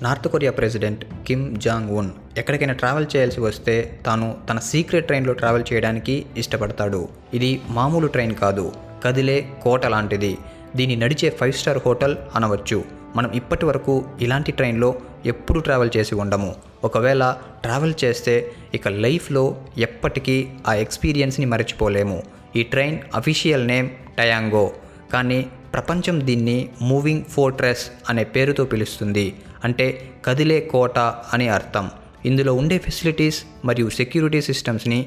North Korea president Kim Jong Un ఎక్కడికైనా travel చేయాల్సి వస్తే తాను తన సీక్రెట్ ట్రైన్లో ట్రావెల్ చేయడానికి ఇష్టపడతాడు. ఇది మామూలు ట్రైన్ కాదు, కదిలే కోట లాంటిది. దీన్ని నడిచే 5 స్టార్ హోటల్ అనవచ్చు. మనం ఇప్పటి వరకు ఇలాంటి ట్రైన్లో ఎప్పుడు ట్రావెల్ చేసి ఉండము. ఒకవేళ ట్రావెల్ చేస్తే ఇక లైఫ్లో ఎప్పటికీ ఆ ఎక్స్పీరియన్స్ని మర్చిపోలేము. ఈ ట్రైన్ అఫీషియల్ నేమ్ టయాంగో, కానీ ప్రపంచం దీన్ని మూవింగ్ ఫోర్ట్రెస్ అనే పేరుతో పిలుస్తుంది. అంటే కదిలే కోట అని అర్థం. ఇందులో ఉండే ఫెసిలిటీస్ మరియు సెక్యూరిటీ సిస్టమ్స్ని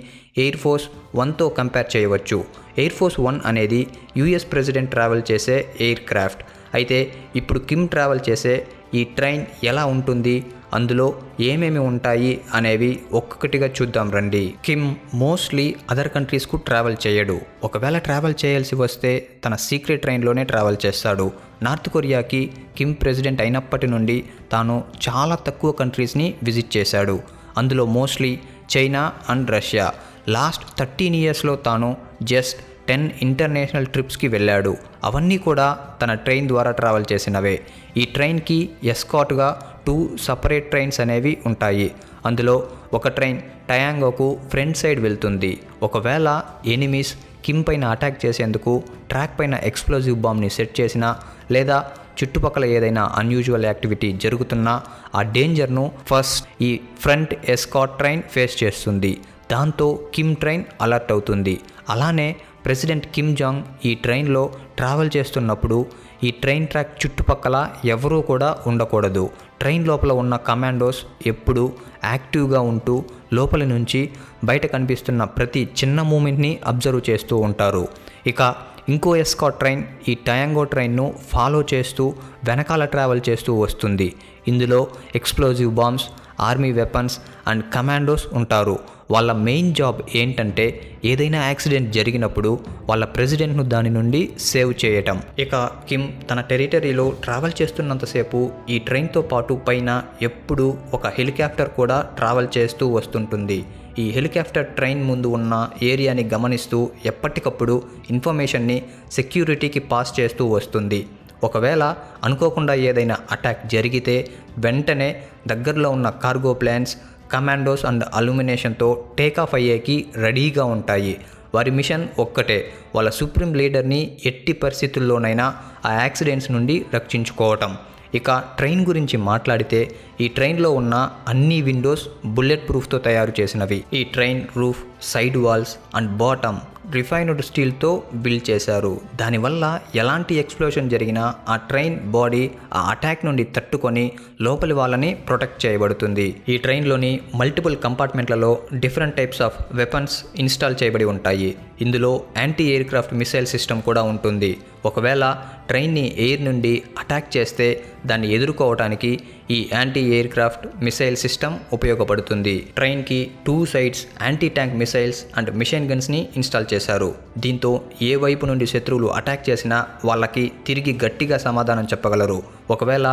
ఎయిర్ ఫోర్స్ 1తో కంపేర్ చేయవచ్చు. ఎయిర్ ఫోర్స్ 1 అనేది యుఎస్ ప్రెసిడెంట్ ట్రావెల్ చేసే ఎయిర్ క్రాఫ్ట్. అయితే ఇప్పుడు కిమ్ ట్రావెల్ చేసే ఈ ట్రైన్ ఎలా ఉంటుంది, అందులో ఏమేమి ఉంటాయి అనేవి ఒక్కొక్కటిగా చూద్దాం రండి. కిమ్ మోస్ట్లీ అదర్ కంట్రీస్కు ట్రావెల్ చేయడు. ఒకవేళ ట్రావెల్ చేయాల్సి వస్తే తన సీక్రెట్ ట్రైన్లోనే ట్రావెల్ చేస్తాడు. నార్త్ కొరియాకి కిమ్ ప్రెసిడెంట్ అయినప్పటి నుండి తాను చాలా తక్కువ కంట్రీస్ని విజిట్ చేశాడు. అందులో mostly China and Russia. Last 13 ఇయర్స్లో తాను జస్ట్ 10 ఇంటర్నేషనల్ ట్రిప్స్కి వెళ్ళాడు. అవన్నీ కూడా తన ట్రైన్ ద్వారా ట్రావెల్ చేసినవే. ఈ ట్రైన్కి ఎస్కాట్గా 2 సపరేట్ ట్రైన్స్ అనేవి ఉంటాయి. అందులో ఒక ట్రైన్ టయాంగోకు ఫ్రంట్ సైడ్ వెళ్తుంది. ఒకవేళ ఎనిమీస్ కిమ్ పైన అటాక్ చేసేందుకు ట్రాక్ పైన ఎక్స్ప్లోజివ్ బాంబ్ని సెట్ చేసినా లేదా చుట్టుపక్కల ఏదైనా అన్యూజువల్ యాక్టివిటీ జరుగుతున్నా ఆ డేంజర్ను ఫస్ట్ ఈ ఫ్రంట్ ఎస్కాట్ ట్రైన్ ఫేస్ చేస్తుంది. దాంతో కిమ్ ట్రైన్ అలర్ట్ అవుతుంది. అలానే ప్రెసిడెంట్ కిమ్ జాంగ్ ఈ ట్రైన్లో ట్రావెల్ చేస్తున్నప్పుడు ఈ ట్రైన్ ట్రాక్ చుట్టుపక్కల ఎవరూ కూడా ఉండకూడదు. ట్రైన్ లోపల ఉన్న కమాండోస్ ఎప్పుడూ యాక్టివ్గా ఉంటూ లోపలి నుంచి బయట కనిపిస్తున్న ప్రతి చిన్న మూమెంట్ని అబ్జర్వ్ చేస్తూ ఉంటారు. ఇక ఇంకో ఎస్కాట్ ట్రైన్ ఈ టయాంగో ట్రైన్ను ఫాలో చేస్తూ వెనకాల ట్రావెల్ చేస్తూ వస్తుంది. ఇందులో explosive bombs, army weapons and commandos ఉంటారు. వాళ్ళ మెయిన్ జాబ్ ఏంటంటే ఏదైనా యాక్సిడెంట్ జరిగినప్పుడు వాళ్ళ ప్రెసిడెంట్ను దాని నుండి సేవ్ చేయటం. ఇక కిమ్ తన టెరిటరీలో ట్రావెల్ చేస్తున్నంతసేపు ఈ ట్రైన్తో పాటు పైన ఎప్పుడూ ఒక హెలికాప్టర్ కూడా ట్రావెల్ చేస్తూ వస్తుంటుంది. ఈ హెలికాప్టర్ ట్రైన్ ముందు ఉన్న ఏరియాని గమనిస్తూ ఎప్పటికప్పుడు ఇన్ఫర్మేషన్ని సెక్యూరిటీకి పాస్ చేస్తూ వస్తుంది. ఒకవేళ అనుకోకుండా ఏదైనా అటాక్ జరిగితే వెంటనే దగ్గరలో ఉన్న కార్గో ప్లాన్స్, కమాండోస్ అండ్ అల్యూమినేషన్తో టేకాఫ్ అయ్యేకి రెడీగా ఉంటాయి. వారి మిషన్ ఒక్కటే, వాళ్ళ సుప్రీం లీడర్ని ఎట్టి పరిస్థితుల్లోనైనా ఆ యాక్సిడెంట్స్ నుండి రక్షించుకోవటం. ఇక ట్రైన్ గురించి మాట్లాడితే ఈ ట్రైన్లో ఉన్న అన్ని విండోస్ బుల్లెట్ ప్రూఫ్తో తయారు చేసినవి. ఈ train roof, side walls and bottom refined స్టీల్తో బిల్డ్ చేశారు. దానివల్ల ఎలాంటి ఎక్స్ప్లోషన్ జరిగినా ఆ ట్రైన్ బాడీ ఆ అటాక్ నుండి తట్టుకొని లోపలి వాళ్ళని ప్రొటెక్ట్ చేయబడుతుంది. ఈ ట్రైన్లోని మల్టిపుల్ కంపార్ట్మెంట్లలో different types of weapons install చేయబడి ఉంటాయి. ఇందులో anti aircraft missile system కూడా ఉంటుంది. ఒకవేళ ట్రైన్ని ఎయిర్ నుండి అటాక్ చేస్తే దాన్ని ఎదుర్కోవడానికి ఈ anti aircraft missile system ఉపయోగపడుతుంది. ట్రైన్కి 2 sides anti tank missiles and machine గన్స్ని ఇన్స్టాల్ చేశారు. దీంతో ఏ వైపు నుండి శత్రువులు అటాక్ చేసినా వాళ్ళకి తిరిగి గట్టిగా సమాధానం చెప్పగలరు. ఒకవేళ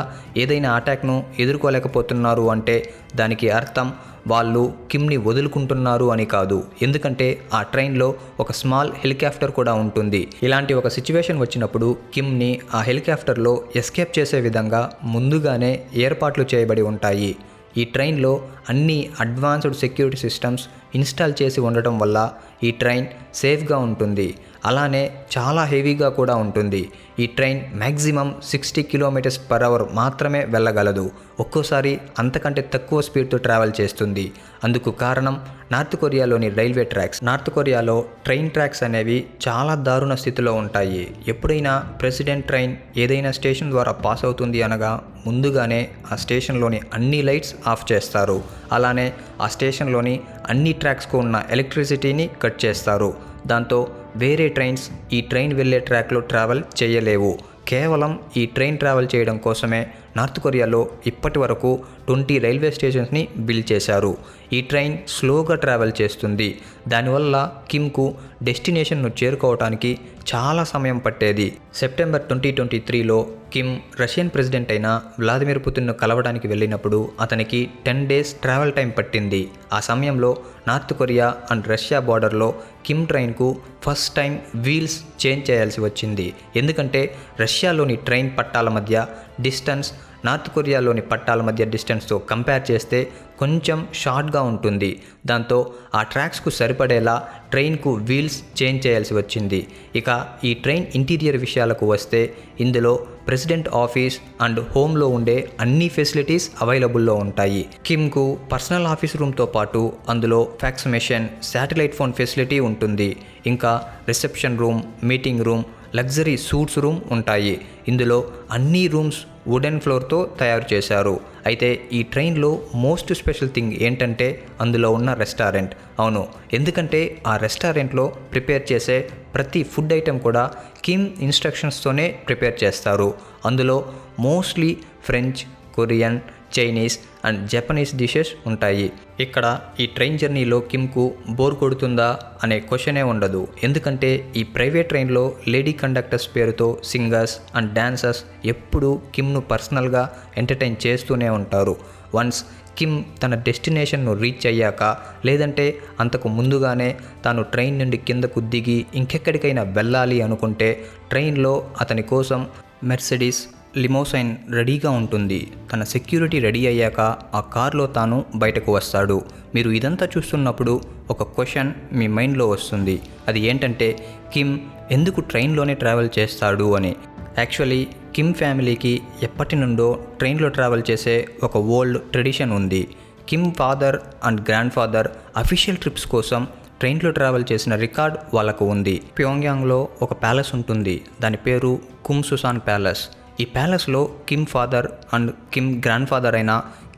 ఏదైనా అటాక్ను ఎదుర్కోలేకపోతున్నారు అంటే దానికి అర్థం వాళ్ళు కిమ్ని వదులుకుంటున్నారు అని కాదు. ఎందుకంటే ఆ ట్రైన్లో ఒక స్మాల్ హెలికాప్టర్ కూడా ఉంటుంది. ఇలాంటి ఒక సిచ్యువేషన్ వచ్చినప్పుడు కిమ్ని ఆ హెలికాప్టర్లో ఎస్కేప్ చేసే విధంగా ముందుగానే ఏర్పాట్లు చేయబడి ఉంటాయి. ఈ ట్రైన్లో అన్ని అడ్వాన్స్డ్ సెక్యూరిటీ సిస్టమ్స్ ఇన్స్టాల్ చేసి ఉండటం వల్ల ఈ ట్రైన్ సేఫ్గా ఉంటుంది. అలానే చాలా హెవీగా కూడా ఉంటుంది. ఈ ట్రైన్ మ్యాక్సిమం 60 km/h మాత్రమే వెళ్ళగలదు. ఒక్కోసారి అంతకంటే తక్కువ స్పీడ్తో ట్రావెల్ చేస్తుంది. అందుకు కారణం నార్త్ కొరియాలోని రైల్వే ట్రాక్స్. నార్త్ కొరియాలో ట్రైన్ ట్రాక్స్ అనేవి చాలా దారుణ స్థితిలో ఉంటాయి. ఎప్పుడైనా ప్రెసిడెంట్ ట్రైన్ ఏదైనా స్టేషన్ ద్వారా పాస్ అవుతుంది అనగా ముందుగానే ఆ స్టేషన్లోని అన్ని లైట్స్ ఆఫ్ చేస్తారు. అలానే ఆ స్టేషన్లోని అన్ని ట్రాక్స్కు ఉన్న ఎలక్ట్రిసిటీని కట్ చేస్తారు. దాంతో వేరే ట్రైన్స్ ఈ ట్రైన్ వెళ్ళే ట్రాక్లో ట్రావెల్ చేయలేవు. కేవలం ఈ ట్రైన్ ట్రావెల్ చేయడం కోసమే నార్త్ కొరియాలో ఇప్పటి వరకు 20 రైల్వే స్టేషన్స్ని బిల్డ్ చేశారు. ఈ ట్రైన్ స్లోగా ట్రావెల్ చేస్తుంది. దానివల్ల కిమ్కు డెస్టినేషన్ను చేరుకోవడానికి చాలా సమయం పట్టేది. సెప్టెంబర్ 2023లో కిమ్ రష్యన్ ప్రెసిడెంట్ అయిన వ్లాదిమిర్ పుతిన్ను కలవడానికి వెళ్ళినప్పుడు అతనికి 10 days ట్రావెల్ టైం పట్టింది. ఆ సమయంలో నార్త్ కొరియా అండ్ రష్యా బార్డర్లో కిమ్ ట్రైన్కు ఫస్ట్ టైం వీల్స్ చేంజ్ చేయాల్సి వచ్చింది. ఎందుకంటే రష్యాలోని ట్రైన్ పట్టాల మధ్య డిస్టెన్స్ నార్త్ కొరియాలోని పట్టాల మధ్య డిస్టెన్స్తో కంపేర్ చేస్తే కొంచెం షార్ట్గా ఉంటుంది. దాంతో ఆ ట్రాక్స్కు సరిపడేలా ట్రైన్కు వీల్స్ చేంజ్ చేయాల్సి వచ్చింది. ఇక ఈ ట్రైన్ ఇంటీరియర్ విషయాలకు వస్తే ఇందులో ప్రెసిడెంట్ ఆఫీస్ అండ్ హోమ్లో ఉండే అన్ని ఫెసిలిటీస్ అవైలబుల్లో ఉంటాయి. కిమ్కు పర్సనల్ ఆఫీస్ రూమ్తో పాటు అందులో fax machine, satellite phone facility ఉంటుంది. ఇంకా reception room, meeting room, luxury suites room ఉంటాయి. ఇందులో అన్ని రూమ్స్ వుడెన్ ఫ్లోర్తో తయారు చేశారు. అయితే ఈ ట్రైన్లో మోస్ట్ స్పెషల్ థింగ్ ఏంటంటే అందులో ఉన్న రెస్టారెంట్. అవును, ఎందుకంటే ఆ రెస్టారెంట్లో ప్రిపేర్ చేసే ప్రతి ఫుడ్ ఐటెం కూడా కిమ్ ఇన్స్ట్రక్షన్స్తోనే ప్రిపేర్ చేస్తారు. అందులో mostly French, Korean, Chinese and Japanese dishes ఉంటాయి. ఇక్కడ ఈ ట్రైన్ జర్నీలో కిమ్కు బోర్ కొడుతుందా అనే క్వశ్చనే ఉండదు. ఎందుకంటే ఈ ప్రైవేట్ ట్రైన్లో లేడీ కండక్టర్స్ పేరుతో సింగర్స్ అండ్ డాన్సర్స్ ఎప్పుడూ కిమ్ను పర్సనల్గా ఎంటర్టైన్ చేస్తూనే ఉంటారు. వన్స్ కిమ్ తన డెస్టినేషన్ను రీచ్ అయ్యాక, లేదంటే అంతకు ముందుగానే తాను ట్రైన్ నుండి కిందకు దిగి ఇంకెక్కడికైనా వెళ్ళాలి అనుకుంటే ట్రైన్లో అతని కోసం మెర్సిడీస్ లిమోసైన్ రెడీగా ఉంటుంది. తన సెక్యూరిటీ రెడీ అయ్యాక ఆ కార్లో తాను బయటకు వస్తాడు. మీరు ఇదంతా చూస్తున్నప్పుడు ఒక క్వశ్చన్ మీ మైండ్లో వస్తుంది. అది ఏంటంటే కిమ్ ఎందుకు ట్రైన్లోనే ట్రావెల్ చేస్తాడు అని. యాక్చువల్లీ కిమ్ ఫ్యామిలీకి ఎప్పటి నుండో ట్రైన్లో ట్రావెల్ చేసే ఒక ఓల్డ్ ట్రెడిషన్ ఉంది. Kim father and grand father official trips కోసం ట్రైన్లో ట్రావెల్ చేసిన రికార్డ్ వాళ్ళకు ఉంది. ప్యోంగ్యాంగ్లో ఒక ప్యాలెస్ ఉంటుంది. దాని పేరు కుమ్ సుసాన్ ప్యాలెస్. ఈ ప్యాలెస్లో Kim father and Kim grandfather అయిన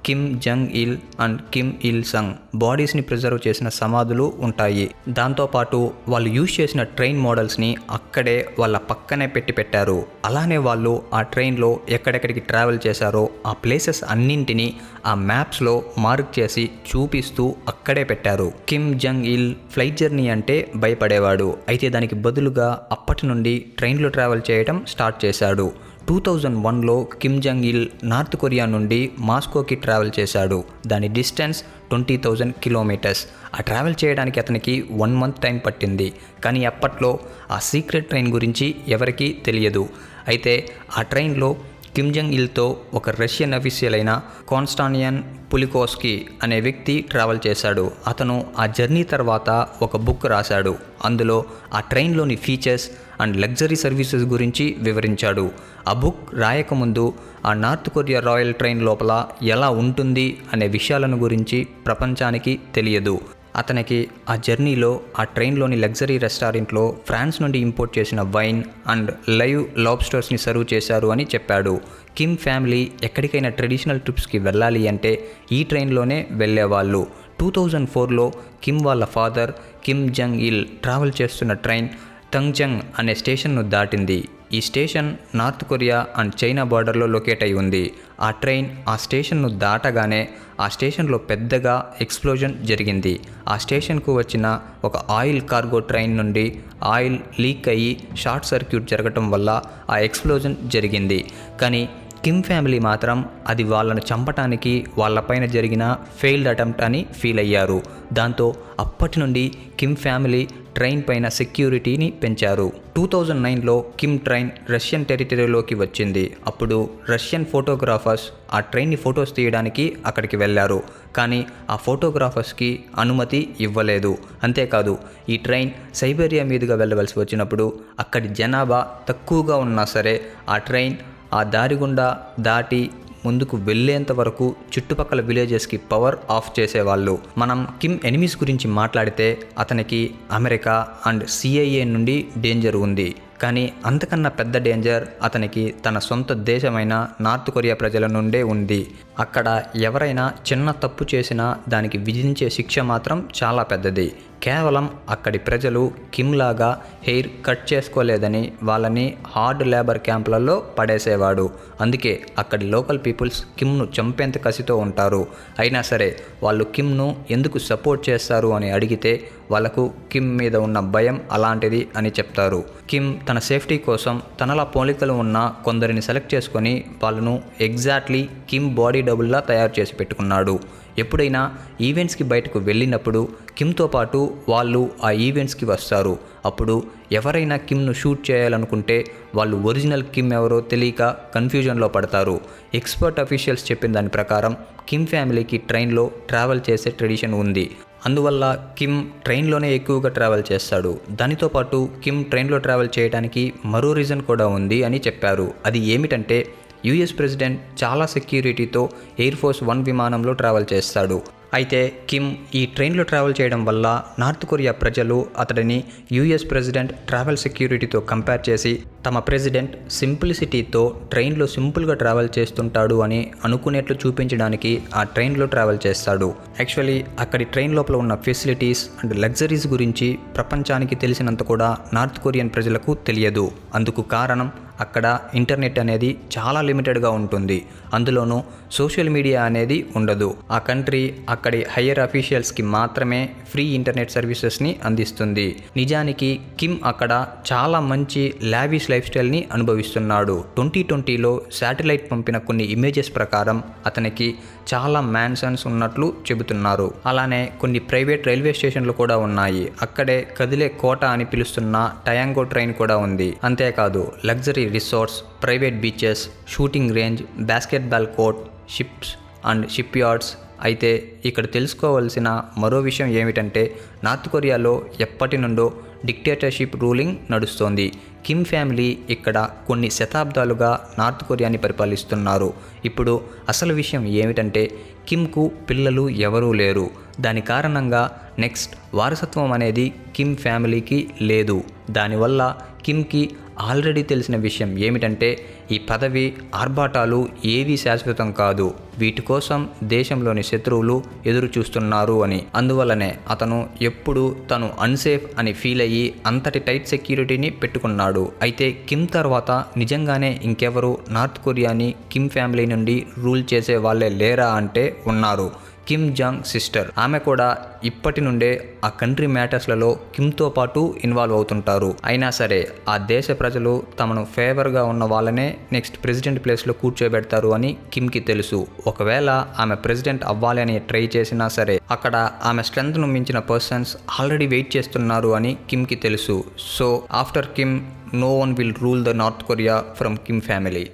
Kim Jong Il and Kim Il Sung బాడీస్ని ప్రిజర్వ్ చేసిన సమాధులు ఉంటాయి. దాంతోపాటు వాళ్ళు యూజ్ చేసిన ట్రైన్ మోడల్స్ని అక్కడే వాళ్ళ పక్కనే పెట్టారు. అలానే వాళ్ళు ఆ ట్రైన్లో ఎక్కడెక్కడికి ట్రావెల్ చేశారో ఆ ప్లేసెస్ అన్నింటినీ ఆ మ్యాప్స్లో మార్క్ చేసి చూపిస్తూ అక్కడే పెట్టారు. కిమ్ జంగ్ ఇల్ ఫ్లైట్ జర్నీ అంటే భయపడేవాడు. అయితే దానికి బదులుగా అప్పటి నుండి ట్రైన్లో ట్రావెల్ చేయడం స్టార్ట్ చేశాడు. 2001లో కిమ్ జంగ్ ఇల్ నార్త్ కొరియా నుండి మాస్కోకి ట్రావెల్ చేశాడు. దాని డిస్టెన్స్ 20,000 కిలోమీటర్స్. ఆ ట్రావెల్ చేయడానికి అతనికి 1 మంత్ టైం పట్టింది. కానీ అప్పట్లో ఆ సీక్రెట్ ట్రైన్ గురించి ఎవరికీ తెలియదు. అయితే ఆ ట్రైన్లో కిమ్ జంగ్ ఇల్తో ఒక రష్యన్ అఫీషియల్ అయిన కాన్స్టానియన్ పులికోస్కీ అనే వ్యక్తి ట్రావెల్ చేశాడు. అతను ఆ జర్నీ తర్వాత ఒక బుక్ రాశాడు. అందులో ఆ ట్రైన్లోని ఫీచర్స్ అండ్ లగ్జరీ సర్వీసెస్ గురించి వివరించాడు. ఆ బుక్ రాయకముందు ఆ నార్త్ కొరియా రాయల్ ట్రైన్ లోపల ఎలా ఉంటుంది అనే విషయాలను గురించి ప్రపంచానికి తెలియదు. అతనికి ఆ జర్నీలో ఆ ట్రైన్లోని లగ్జరీ రెస్టారెంట్లో ఫ్రాన్స్ నుండి ఇంపోర్ట్ చేసిన వైన్ అండ్ లైవ్ లాబ్స్టర్స్ని సర్వ్ చేశారు అని చెప్పాడు. కిమ్ ఫ్యామిలీ ఎక్కడికైనా ట్రెడిషనల్ ట్రిప్స్కి వెళ్ళాలి అంటే ఈ ట్రైన్లోనే వెళ్ళేవాళ్ళు. 2004లో కిమ్ వాళ్ళ ఫాదర్ కిమ్ జంగ్ ఇల్ ట్రావెల్ చేస్తున్న ట్రైన్ తంగ్జంగ్ అనే స్టేషన్ను దాటింది. ఈ station north Korea and China బార్డర్లో లొకేట్ అయి ఉంది. ఆ ట్రైన్ ఆ స్టేషన్ను దాటగానే ఆ స్టేషన్లో పెద్దగా ఎక్స్ప్లోజన్ జరిగింది. ఆ స్టేషన్కు వచ్చిన ఒక ఆయిల్ కార్గో ట్రైన్ నుండి ఆయిల్ లీక్ అయ్యి షార్ట్ సర్క్యూట్ జరగటం వల్ల ఆ ఎక్స్ప్లోజన్ జరిగింది. కానీ కిమ్ ఫ్యామిలీ మాత్రం అది వాళ్ళను చంపటానికి వాళ్ళపైన జరిగిన ఫెయిల్డ్ అటెంప్ట్ అని ఫీల్ అయ్యారు. దాంతో అప్పటి నుండి కిమ్ ఫ్యామిలీ ట్రైన్ పైన సెక్యూరిటీని పెంచారు. 2009లో కిమ్ ట్రైన్ రష్యన్ టెరిటరీలోకి వచ్చింది. అప్పుడు రష్యన్ ఫోటోగ్రాఫర్స్ ఆ ట్రైన్ని ఫొటోస్ తీయడానికి అక్కడికి వెళ్ళారు. కానీ ఆ ఫోటోగ్రాఫర్స్కి అనుమతి ఇవ్వలేదు. అంతేకాదు, ఈ ట్రైన్ సైబేరియా మీదుగా వెళ్ళవలసి వచ్చినప్పుడు అక్కడి జనాభా తక్కువగా ఉన్నా సరే ఆ ట్రైన్ ఆ దారి గుండా దాటి ముందుకు వెళ్ళేంత వరకు చుట్టుపక్కల విలేజెస్కి పవర్ ఆఫ్ చేసేవాళ్ళు. మనం కిమ్ ఎనిమీస్ గురించి మాట్లాడితే అతనికి అమెరికా అండ్ CIA నుండి డేంజర్ ఉంది. కానీ అంతకన్నా పెద్ద డేంజర్ అతనికి తన సొంత దేశమైన నార్త్ కొరియా ప్రజల నుండే ఉంది. అక్కడ ఎవరైనా చిన్న తప్పు చేసినా దానికి విధించే శిక్ష మాత్రం చాలా పెద్దది. కేవలం అక్కడి ప్రజలు కిమ్ లాగా హెయిర్ కట్ చేసుకోలేదని వాళ్ళని హార్డ్ లేబర్ క్యాంపులలో పడేసేవాడు. అందుకే అక్కడి లోకల్ పీపుల్స్ కిమ్ను చంపేంత కసితో ఉంటారు. అయినా సరే వాళ్ళు కిమ్ను ఎందుకు సపోర్ట్ చేస్తారు అని అడిగితే వాళ్ళకు కిమ్ మీద ఉన్న భయం అలాంటిది అని చెప్తారు. కిమ్ తన సేఫ్టీ కోసం తనలా పోలికలు ఉన్న కొందరిని సెలెక్ట్ చేసుకొని వాళ్ళను ఎగ్జాక్ట్లీ కిమ్ బాడీ డబుల్లా తయారు చేసి పెట్టుకున్నాడు. ఎప్పుడైనా ఈవెంట్స్కి బయటకు వెళ్ళినప్పుడు కిమ్తో పాటు వాళ్ళు ఆ ఈవెంట్స్కి వస్తారు. అప్పుడు ఎవరైనా కిమ్ను షూట్ చేయాలనుకుంటే వాళ్ళు ఒరిజినల్ కిమ్ ఎవరో తెలియక కన్ఫ్యూజన్లో పడతారు. ఎక్స్పర్ట్ అఫీషియల్స్ చెప్పిన దాని ప్రకారం కిమ్ ఫ్యామిలీకి ట్రైన్లో ట్రావెల్ చేసే ట్రెడిషన్ ఉంది. అందువల్ల కిమ్ ట్రైన్లోనే ఎక్కువగా ట్రావెల్ చేస్తాడు. దానితో పాటు కిమ్ ట్రైన్లో ట్రావెల్ చేయడానికి మరో రీజన్ కూడా ఉంది అని చెప్పారు. అది ఏమిటంటే యుఎస్ ప్రెసిడెంట్ చాలా సెక్యూరిటీతో ఎయిర్ ఫోర్స్ 1 విమానంలో ట్రావెల్ చేస్తాడు. అయితే కిమ్ ఈ ట్రైన్లో ట్రావెల్ చేయడం వల్ల నార్త్ కొరియా ప్రజలు అతడిని యుఎస్ ప్రెసిడెంట్ ట్రావెల్ సెక్యూరిటీతో కంపేర్ చేసి తమ ప్రెసిడెంట్ సింప్లిసిటీతో ట్రైన్లో సింపుల్గా ట్రావెల్ చేస్తుంటాడు అని అనుకునేట్లు చూపించడానికి ఆ ట్రైన్లో ట్రావెల్ చేస్తాడు. యాక్చువల్లీ అక్కడి ట్రైన్ లోపల ఉన్న ఫెసిలిటీస్ అండ్ లగ్జరీస్ గురించి ప్రపంచానికి తెలిసినంత కూడా నార్త్ కొరియన్ ప్రజలకు తెలియదు. అందుకు కారణం అక్కడ ఇంటర్నెట్ అనేది చాలా లిమిటెడ్గా ఉంటుంది. అందులోనూ సోషల్ మీడియా అనేది ఉండదు. ఆ కంట్రీ అక్కడి హయ్యర్ అఫీషియల్స్కి మాత్రమే ఫ్రీ ఇంటర్నెట్ సర్వీసెస్ని అందిస్తుంది. నిజానికి కిమ్ అక్కడ చాలా మంచి లావిష్ లైఫ్ స్టైల్ని అనుభవిస్తున్నాడు. 2020లో శాటిలైట్ పంపిన కొన్ని ఇమేజెస్ ప్రకారం అతనికి చాలా మ్యాన్షన్స్ ఉన్నట్లు చెబుతున్నారు. అలానే కొన్ని ప్రైవేట్ రైల్వే స్టేషన్లు కూడా ఉన్నాయి. అక్కడే కదిలే కోట అని పిలుస్తున్న టయాంగో ట్రైన్ కూడా ఉంది. అంతేకాదు luxury resorts, private beaches, shooting range, basketball court, ships and ship yards. అయితే ఇక్కడ తెలుసుకోవాల్సిన మరో విషయం ఏమిటంటే నార్త్ కొరియాలో ఎప్పటి నుండో డిక్టేటర్షిప్ రూలింగ్ నడుస్తోంది. కిమ్ ఫ్యామిలీ ఇక్కడ కొన్ని శతాబ్దాలుగా నార్త్ కొరియాని పరిపాలిస్తున్నారు. ఇప్పుడు అసలు విషయం ఏమిటంటే కిమ్కు పిల్లలు ఎవరూ లేరు. దాని కారణంగా నెక్స్ట్ వారసత్వం అనేది కిమ్ ఫ్యామిలీకి లేదు. దానివల్ల కిమ్కి ఆల్రెడీ తెలిసిన విషయం ఏమిటంటే ఈ పదవి, ఆర్భాటాలు ఏవీ శాశ్వతం కాదు. వీటి కోసం దేశంలోని శత్రువులు ఎదురు చూస్తున్నారు అని. అందువల్లనే అతను ఎప్పుడు తను అన్సేఫ్ అని ఫీల్ అయ్యి అంతటి టైట్ సెక్యూరిటీని పెట్టుకున్నాడు. అయితే కిమ్ తర్వాత నిజంగానే ఇంకెవరు నార్త్ కొరియాని కిమ్ ఫ్యామిలీ నుండి రూల్ చేసే వాళ్ళే లేరా అంటే ఉన్నారు. Kim Jong sister. ఆమె కూడా ఇప్పటి నుండే ఆ కంట్రీ మ్యాటర్స్లలో కిమ్తో పాటు ఇన్వాల్వ్ అవుతుంటారు. అయినా సరే ఆ దేశ ప్రజలు తమను ఫేవర్గా ఉన్న వాళ్ళనే నెక్స్ట్ ప్రెసిడెంట్ ప్లేస్లో కూర్చోబెడతారు అని కిమ్కి తెలుసు. ఒకవేళ ఆమె ప్రెసిడెంట్ అవ్వాలి అని ట్రై చేసినా సరే అక్కడ ఆమె స్ట్రెంగ్త్ను మించిన పర్సన్స్ ఆల్రెడీ వెయిట్ చేస్తున్నారు అని కిమ్కి తెలుసు. So after Kim, no one will rule the North Korea from Kim family.